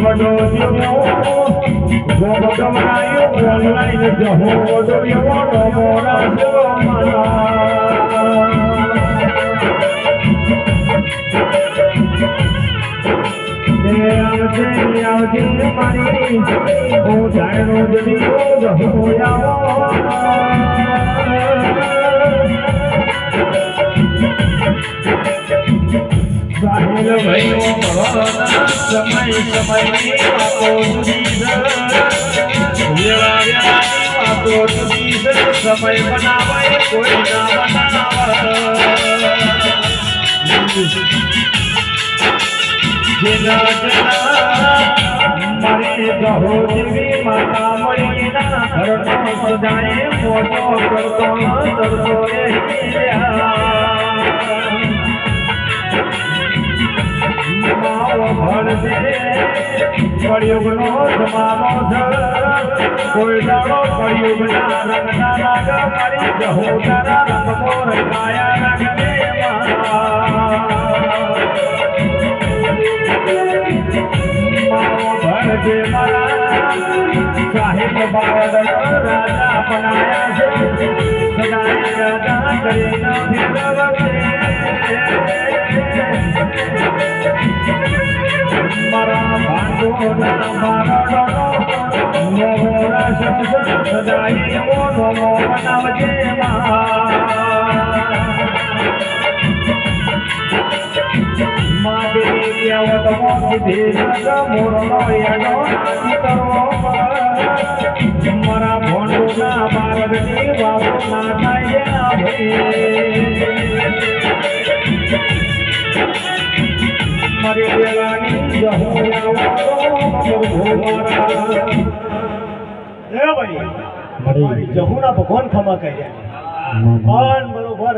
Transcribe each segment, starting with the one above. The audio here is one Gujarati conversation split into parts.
વડો જીવ્યો ભોગ ગમરાયો ઓનલાઈન જહો વડો એવો મોરા આવજે મારી હું જાણો જડીઓ જહો સાહિલ ભાઈઓ સમય સમયની વાતો જુદી સમય બનાવાય કોઈ ના બનાવે મારી જહો જેવી માતા મળીના ઘરનો સજાય મોટો કરતો કરતો કળિયુગનો જમાનો છે કોઈ દાડો કળિયુગના રંગના રાગ મારી જહો તારા રંગમો રંગાયા રંગને ભરજે મારા સાહેબ બાવળ રાજા બનાયા છે સદાય રાજા કરીને ફેરવશે મારા ભાંડોના મારડો નવો રસ સદાય મોનો બનાવજે મારી કેવત મોતી મોરનો યાડો કરો મારા ભાંડોના મારડની વાતો ના થાય મારી દેવાની જહુના ભગવાન ખમા કર્યા બરોબર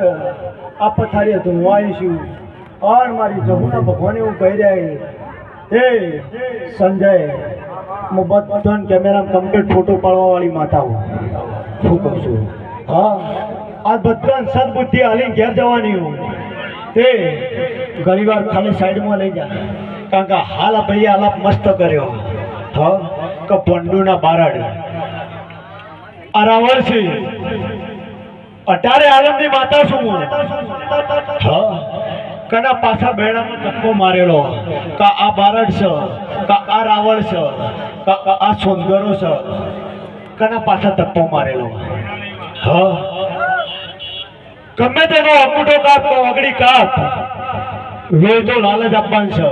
આ પથારી હતું હું આવીશું और मारी जमुना भगवान એવું કહી રહ્યા એ સંજય હું બધન કેમેરા કમ્પ્લીટ ફોટો પાડવા વાળી માતા હું શું કહું છું હા આ બધન સદબુદ્ધિ હાલી ઘેર જવાની હું તે ઘણીવાર ખાલી સાઈડમાં લઈ જા કારણ કે હાલ ભાઈ આલાપ મસ્ત કર્યો હા કે પંડુના બારડ અરાવર છે અટારે આલમની માતા છું હું હા કના પાછા બેડામાં ધક્કો મારેલો કા આ બારડ છે કા આ રાવણ છે કા આ સોંદરો છે કના પાછા ધક્કો મારેલો હા ગમે તેનો અંગૂઠો કાપ તો વગડી કાપ વે તો લાલચ આપવાનું છે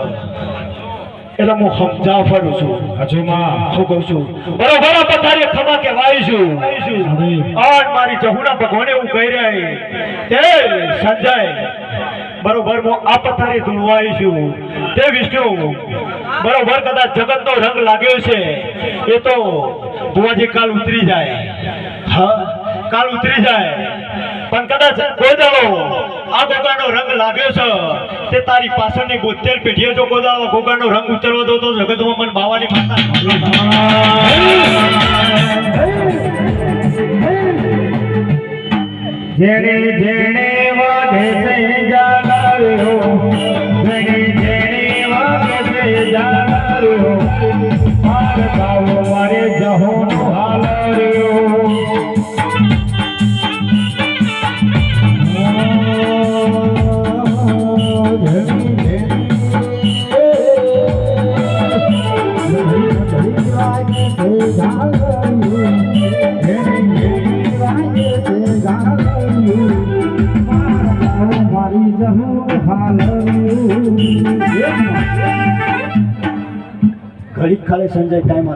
એટલે હું સમજા ફરું છું હજુ માં શું કહું છું બરોબર પથારી ખમા કે વાઈશું અને મારી જહુના ભગવાને એવું કહી રહ્યા તે સંજય બરોબર હું આ પથારી ધૂળવાઈશું તે વિષ્ણુ બરોબર કદાચ જગતનો રંગ લાગ્યો છે એ તો ભુવાજી કાલ ઉતરી જાય હા કાલ ઉતરી જાય પણ કદાચ ગોદાળો આ ગોગાનો રંગ લાગ્યો છે તે તારી પાછળની 72 પેઢીઓ જો ગોદાળો ગોગાનો રંગ ઉતરવા દો તો જગતમાં મન ભાવાની માતા જેણે જેણે વાગે છે જાણ્યો જેણે જેણે વાગે છે જાણ્યો માર ગાવો મારે જહો હાલ્યો ઘડી ખાલી સંજય ટાઈમ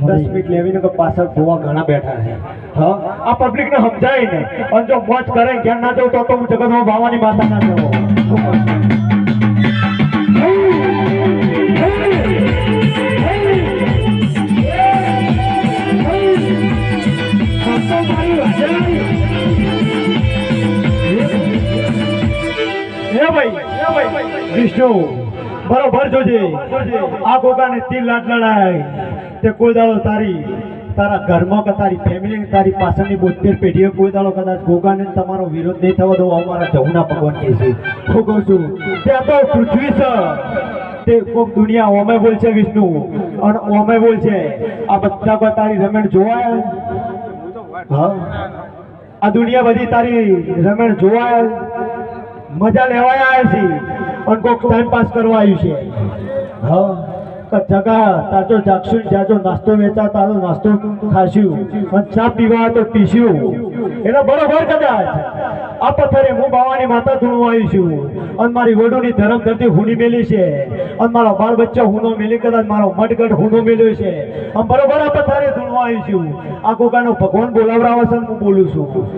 10 મિનિટ લેવીને કે પાછળ ગોવા ઘણા બેઠા છે હા આ પબ્લિક ને સમજાય ને અને જો મોજ કરે જ્ઞાન ના જવું તો હું જગતમાં ભાવાની માતા ના જવો વિષ્ણુ બરોબર જોજે આ ગોગાને તીર લાટ લડાય તે કોઈ દાડો તારા ઘરમાં કે તારી ફેમિલી તારી પાછળની 72 પેઢીઓ કોઈ દાડો કદાચ ગોગાને તમારો વિરોધ નહીં થવા દો અમારા જહુના ભગવાન કહે છે હું કહું છું ત્યાં તો પૃથ્વી છે તે કોક દુનિયા ઓમે બોલશે વિષ્ણુ અને ઓમે બોલશે આ બધા કોઈ તારી રમણ જોવાય હા આ દુનિયા બધી તારી રમણ જોવાય મજા લેવાય આવે છે અને કોક ટાઈમ પાસ કરવા આવ્યું છે હા જગા તાજો જાગશું જાજો નાસ્તો વેચા તાજો નાસ્તો ખાશું અને ચા પીવા તો પીશું એટલે બરોબર કદાચ આ પથ્થરે હું બાવાની માતા ધૂણવા આવી છું અને મારી વડુની ધરમ ધરતી હુની મેલી છે અને મારો બાળ બચ્ચો હુનો મેલી કદાચ મારો મટગઢ હુનો મેલ્યો છે આમ બરોબર આ પથ્થરે ધૂણવા આવી છું આ કોકાનો ભગવાન બોલાવરાવે છે હું બોલું છું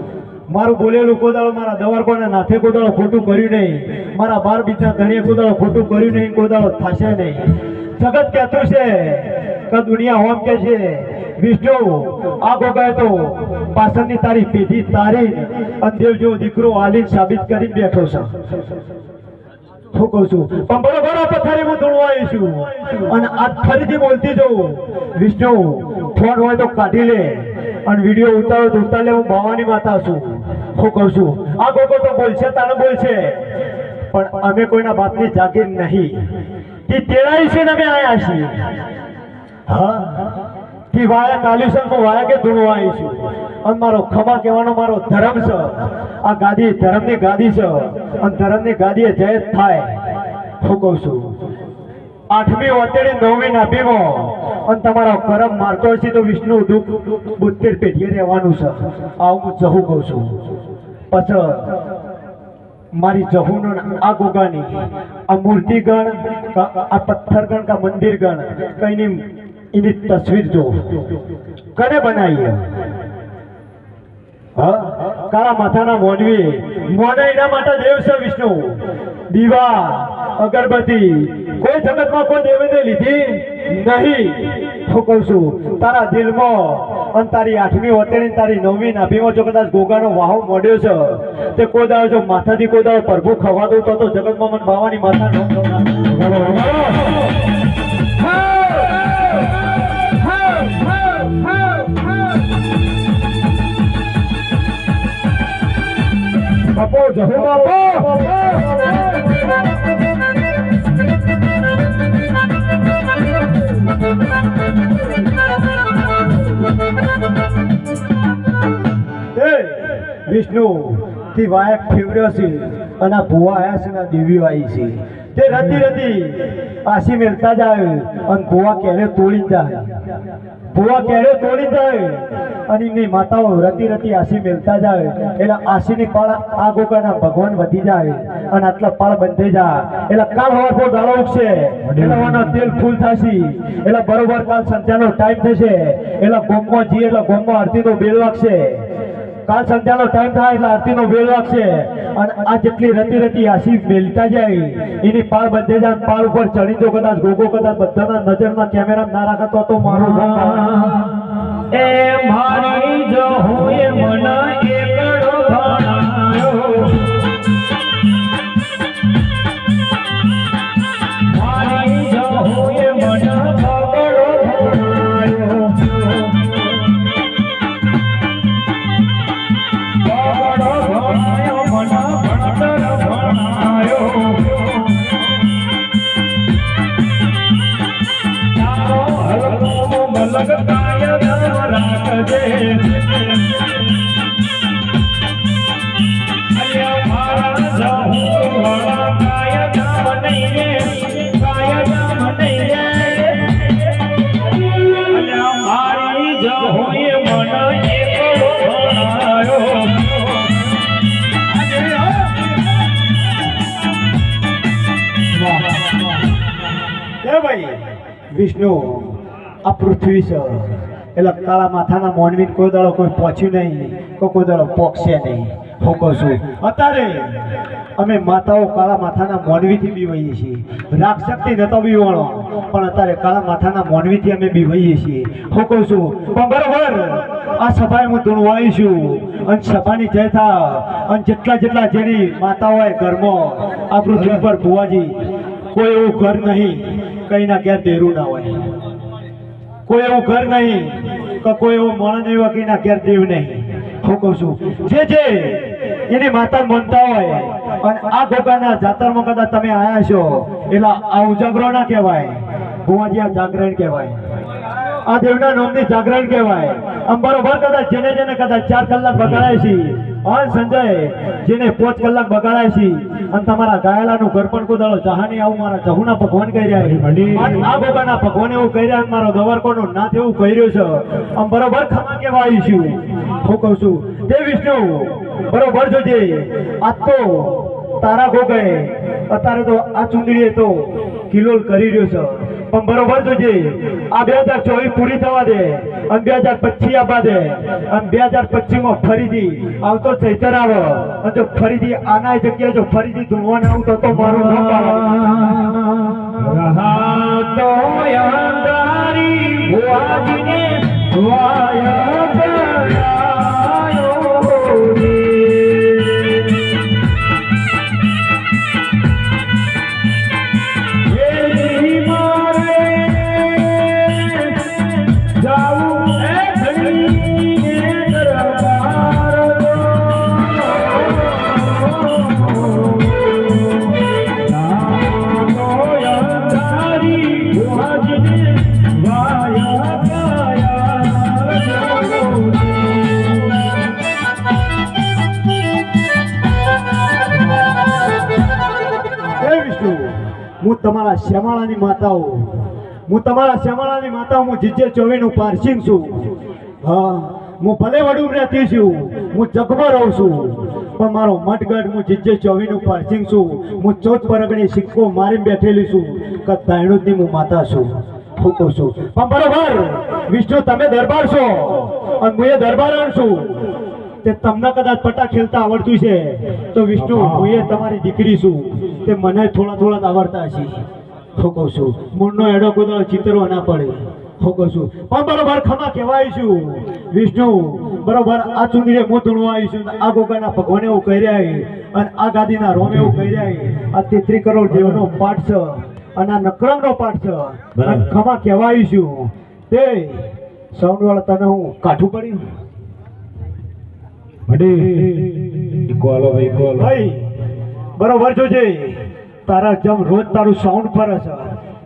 મારું બોલેલું કોદાળો મારા દવારકોના નાથે કોદાળો ખોટું કર્યું નહીં મારા બાર બીજા ધણીએ કોદાળો ખોટું કર્યું નહીં કોદાળો થશે નહીં જગત કહેતું છે કે દુનિયા હોમ કે છે વિષ્ણુ આ ગોગાએ તો પાછળની તારી પેઢી તારી અંદેવ જેવો દીકરો આલીન સાબિત કરી બેઠો છે શું કહું છું પણ બરોબર આ પથ્થરે હું ધૂણવા આવી છું અને આ ફરીથી બોલતી જઉં વિષ્ણુ ફોન હોય તો કાઢી લે અને વિડીયો ઉતારો તો ઉતાર લે હું ભવાની માતા છું શું કહું છું આ ગોગો તો બોલશે તાને બોલશે પણ અમે કોઈના બાપની જાગીર નહીં કે તેડાઈ છે ને અમે આયા છીએ હા કે વાયા કાલ્યુસન હું વાયા કે ધૂણવા આવી છું અને મારો ખમા કહેવાનો મારો ધર્મ છે આ ગાદી ધર્મની ગાદી છે અને ધર્મની ગાદીએ જય થાય હું કહું છું 8મી ઓતેડી 9મી નાભીમાં અને તમારો કરમ મારતો હશે તો વિષ્ણુ દુઃખ 72 પેઢીએ રહેવાનું છે આવું હું જહું કહું છું પછી મારી જહુનો આ ગોગાની આ મૂર્તિગણ આ પથ્થરગણ કા મંદિરગણ કઈની એની તસવીર જો કને બનાવી હા કાળા માથાના મોનવી મોને એના માટે દેવ છે વિષ્ણુ દીવા અગરબત્તી કોઈ જગતમાં કોઈ દેવને લીધી નહીં હું કહું છું તારા દિલમાં અને તારી 8મી ઓતેડી તારી 9મી નાભીમાં જો કદાચ ગોગાનો વાહો મોડ્યો છે તે કોઈ દાડો જો માથાથી કોઈ દાડો પ્રભુ ખવા દઉં તો જગતમાં મને બાવાની માથા બાપો જહુ બાપો વિષ્ણુ થી વાયક ફેવર્યો છે અને ભુવા આયા છે ને દેવીઓ આવી છે તે રતી રતી આસી મેલતા જાય અને ભુવા કેરે તોડી જાય ભુવા કેરે તોડી જાય અને એમની માતાઓ રતી રતી આસી મેલતા જાય એટલે આસીની પાળ આ ગોગાના ભગવાન વધી જાય અને આટલા પાળ બંધાઈ જાય એટલે કાલ હવારનો દાડો ઉગશે એટલે વાના તેલ ફૂલ થશે એટલે બરોબર કાલ સંધ્યાનો ટાઈમ થશે એટલે ગોમમાં જઈએ એટલે ગોમમાં આરતીનો બેલ વાગશે કાલ સંધ્યાનો ટાઈમ થાય એટલે આરતીનો બેલ વાગશે અને આ જેટલી રતી રતી આસી મેલતા જાય એની પાળ બંધે જાય પાળ ઉપર ચડી તો કદાચ ગોગો કદાચ બધાના નજરના કેમેરા ના રાખતો તો મારું એ મારી જો હોય મન એકડો ભણાયો મારી જો હોય મન બગડો ભણાયો કાય ધમ રાખજે અલ્યા મારા જહુ વાળા કાય ધમ નહીં કાય ધમ નહીં અલ્યા મારી જહોય મન એકડો ભણાયો એ ભાઈ વિષ્ણુ આ પૃથ્વી છે એટલે કાળા માથાના મોનવીન કોઈ દાડો કોઈ પહોંચ્યું નહીં કોઈ દાડો પોકશે નહીં હું કહું છું અત્યારે અમે માતાઓ કાળા માથાના મોનવીથી બીવાઈએ છીએ રાક્ષસથી નતો બીવાણો પણ અત્યારે કાળા માથાના મોનવીથી અમે બીવાઈએ છીએ હું કહું છું પણ બરોબર આ સભાએ હું ધૂણવાઈ છું અને સભાની જય થા અને જેટલા જેની માતાઓ હોય ઘરમાં આ પૃથ્વી પર ભુવાજી કોઈ એવું ઘર નહીં કઈના ઘેર દેરું ના હોય કોઈ એવું ઘર નહીં કે કોઈ એવો માણસ એવા કઈના ઘેર દેવ નહીં હું કહું છું જે એની માતા માનતા હોય અને આ ગોગાના જાતરમાં કદાચ તમે આયા છો એટલે આ ઉજાગરો ના કહેવાય, ભુવાજી આ જાગરણ કહેવાય, આ દેવના નામની જાગરણ કહેવાય. આમ બરોબર કદાચ જેને કદાચ 4 કલાક બગાડાય છે, હા સંજય જેને 5 કલાક બગાડાય છે અને તમારા ગાયેલાનું ઘર પણ કોદાળો જહાની આવું મારા જહુના ભગવાન કહી રહ્યા છે, આ ગોગાના ભગવાન એવું કહી રહ્યા, મારો દવારકોનો નાથ એવું કહી રહ્યો છે. આમ બરોબર ખમા કેવા આવીશું હું કહું છું તે વિષ્ણુ બરોબર જોજે. આ તો તારા ગોગાએ અત્યારે તો આ ચુંદડીએ તો કિલોલ કરી રહ્યો છે, પણ બરોબર જોજે આ 2024 પૂરી થવા દે અને 2025 આવવા દે અને 2025 માં ફરીથી આવતો ચૈતર આવે અને જો ફરીથી આના જગ્યાએ જો ફરીથી ધૂણવાના આવું તો મારું નામ તો યાદારી ભુવાજીને વાયા હું તમારા શ્યામાળાની માતાઓ, હું તમારા શ્યામાળાની માતાઓ, હું જીજે 24 નું પારસિંગ છું. હા હું ભલે વડું રહેતી છું, હું જગમાં રહું છું, પણ મારો મઠગઢ હું જીજે 24 નું પારસિંગ છું. હું 14 પરગણી સિક્કો મારી બેઠેલી છું કે તાયણુદની હું માતા છું હું કહું છું. પણ બરોબર વિષ્ણુ તમે દરબાર છો અને હું એ દરબાર છું, તે તમને કદાચ પટ્ટા ખેલતા આવડતું છે તો વિષ્ણુ હું એ તમારી દીકરી છું, તે મને થોડા આવડતા છે હું કહું છું. મૂળનો એડો કુદરો ચિત્રો ના પડે હું કહું છું. પણ બરોબર ખમા કહેવાય છું વિષ્ણુ, બરોબર આ ચુંદડીએ હું ધૂણવા આવીશું, આ ગોગાના ભગવાન એવું કહી રહ્યા અને આ ગાદીના રોમ એવું કહી રહ્યા, આ 33 કરોડ દેવનો પાઠ છે અને આ નકરંગનો પાઠ છે અને ખમા કહેવાય છું. તે સાઉન્ડવાળા તને હું કાઠું પડ્યું ભાઈ બરોબર જોજે. તારા જેમ રોજ તારું સાઉન્ડ ફરે છે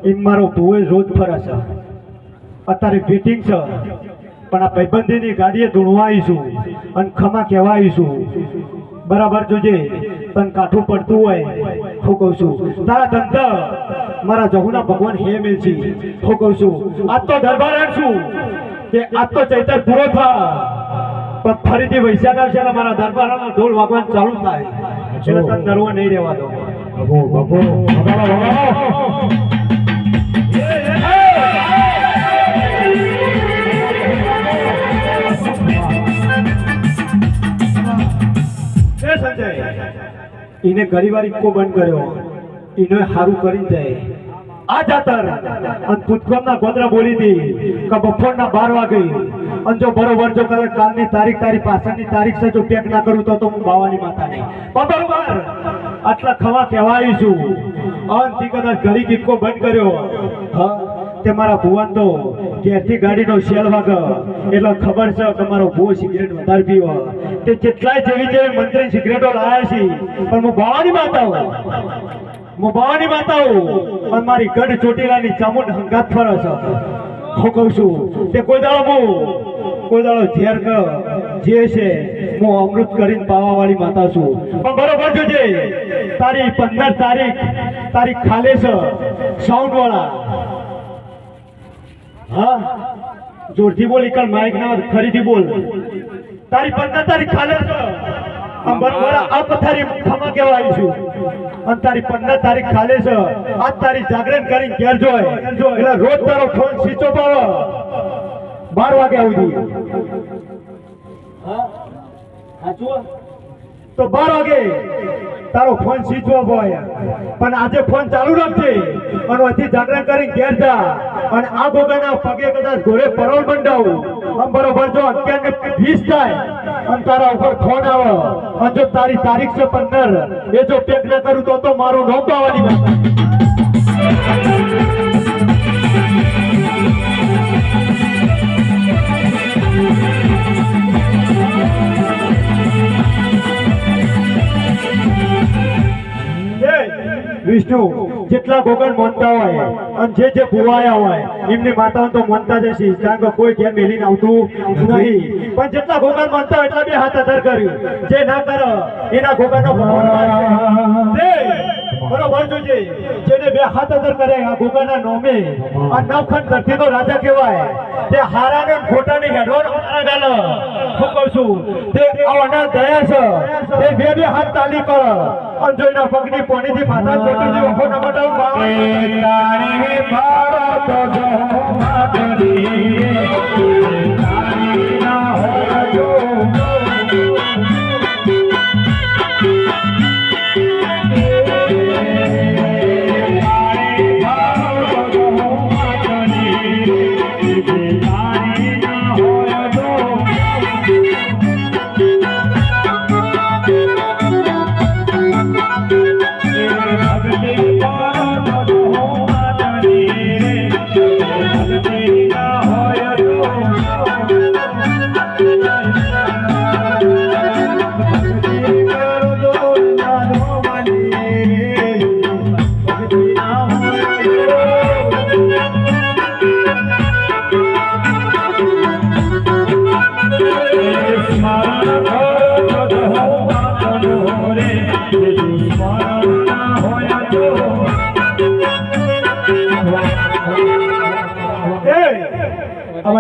એમ મારો ભૂએ રોજ ફરે છે. અત્યારે ફિટિંગ છે પણ આ ભાઈબંધીની ગાડીએ ધૂણવા આવીશું અને ખમા કહેવા આવીશું. બરાબર જોજે તને કાઠું પડતું હોય હું કહું છું. તારા ધંધા મારા જહુના ભગવાન હે મેલજી હું કહું છું. આજ તો દરબાર છું કે આજ તો ચૈતર પૂરો થા પણ ફરીથી વૈશાખ આવશે ને મારા દરબારમાં ઢોલ વાગવાનું ચાલુ થાય એટલે તને ડરવા નહીં રહેવા દો. એને ઘણી વાર ઇક્કો બંધ કર્યો, એને સારું કરી જાય. આ જાતર અને પુષ્કરના ગોદરા બોલી હતી કે બપોરના 12 વાગે અને જો બરોબર જો કદાચ કાલની તારીખ તારી પાછળની તારીખ છે જો પેક ના કરું તો હું બાવાની માતા નહીં. બરોબર આટલા ખવા કહેવાય છું અને તે કદાચ ઘડી કિક્કો બંધ કર્યો. હા તે મારા ભુવન તો ઘેરથી ગાડીનો શેલ વાગે એટલે ખબર છે કે મારો ભૂવો સિગરેટ વધારે પીવો, તે જેટલાય જેવી મંત્રી સિગરેટો લાયા છે પણ હું બાવાની માતા હું અને મારી ગઢ ચોટીલાની ચામુંડ હંગાત ફરે છે હું કહું છું. તે કોઈ દાડો ઝેર જે છે હું અમૃત કરીને પાવા વાળી માતા છું. પણ બરોબર જોજે તારી 15 તારીખ ખાલે છે સાઉન્ડ વાળા. હા જોરથી બોલ એકલ માઇક ના ફરીથી બોલ. તારી 15 તારીખ ખાલે છે બરોબર આ પથારી ખમા કહેવા આવીશું અને તારી 15 તારીખ ખાલે છે. આજ તારી જાગરણ કરીને ઘેર જોય એટલે રોજ તારો ફોન સ્વિચ ઓફ આવે 12 વાગ્યા સુધી. હા સાચું તો 12 વાગે તારો ફોન સ્વિચ ઓફ હોય પણ આજે ફોન ચાલુ રાખજે અને અહીંથી જાગરણ કરીને ઘેર જા અને આ ગોગાના પગે કદાચ ઘોડે પરોળ બંધાવું આમ બરોબર જો 11:20 થાય અને તારા ઉપર ફોન આવે અને જો તારી તારીખ છે 15 એ જો પેક ના કરું તો મારું નામ પાવાની વાત. વિષ્ણુ જેટલા ગોગન માનતા હોય અને જે ભુવાયા હોય એમની માતાઓ તો માનતા જ હશે કારણ કે કોઈ ઘેર મેલીને આવતું નહીં પણ જેટલા ગોગન માનતા હોય એટલા બે હાથ અધર કર્યું જે ના કરે એના ગોગનનો ભગવાન બરોબર જોજે જેને બે હાથ અધર કરે આ ગોગાના નોમે આ નવખંડ ધરતીનો રાજા કહેવાય તે હારાને ને ખોટાને હેડવાનો મારા ગાલ હું કહું છું તે આવના દયા છે તે બે હાથ તાલી કર અને જોઈના પગની પોણીથી માથા ચોટીથી ઓખો ન મટાવ તાણી ભારત જો માતરી તાણી ના હોય જો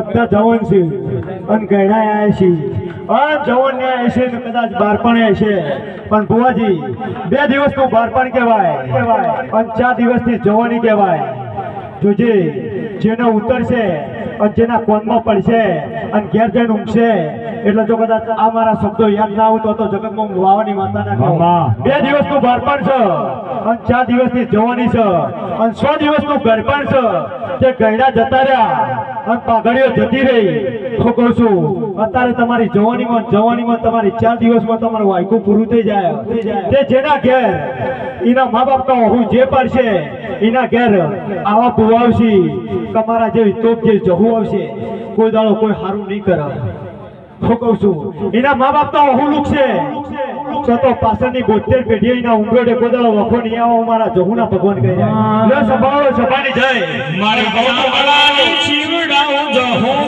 બધા જવાન છે અને ગયડા આવ્યા છે અને જવાન ને આવ્યા છે ને કદાચ બારપણ છે પણ ભુવાજી 2 દિવસનું બારપણ કહેવાય અને 4 દિવસની જવાની કહેવાય જોજે જેનો ઉતરશે અને જેના કોનમાં પડશે અને ઘેર જઈને ઊંઘશે એટલે જો કદાચ આ મારા શબ્દો યાદ ના આવતો તો જગતમાં વાવાની માતાના કહો 2 દિવસનું બારપણ છે અને 4 દિવસની જવાની છે અને 100 દિવસનું ગરપણ છે તે ગયડા જતા રહ્યા અને પાઘડીઓ જતી રહી હું કહું છું અત્યારે તમારી જવાનીમાં તમારી 4 દિવસમાં તમારું વાયકું પૂરું થઈ જાય તે જેના ઘેર એના મા બાપ તો હું જે પાડશે એના ઘેર આવા પુવાવશી તમારા જેવી તોપ જે જહુ આવશે કોઈ દાડો કોઈ સારું નહીં કરે હું કહું છું એના મા બાપ તો હું લુકશે તો પાછળની 72 પેઢી એના ઉમરોડે કોઈ દાડો વખો નહીં આવો મારા જહુના ભગવાન કહી જાય લે સંભાળો સભાની જય મારી ગૌ શિવડાવું જહુ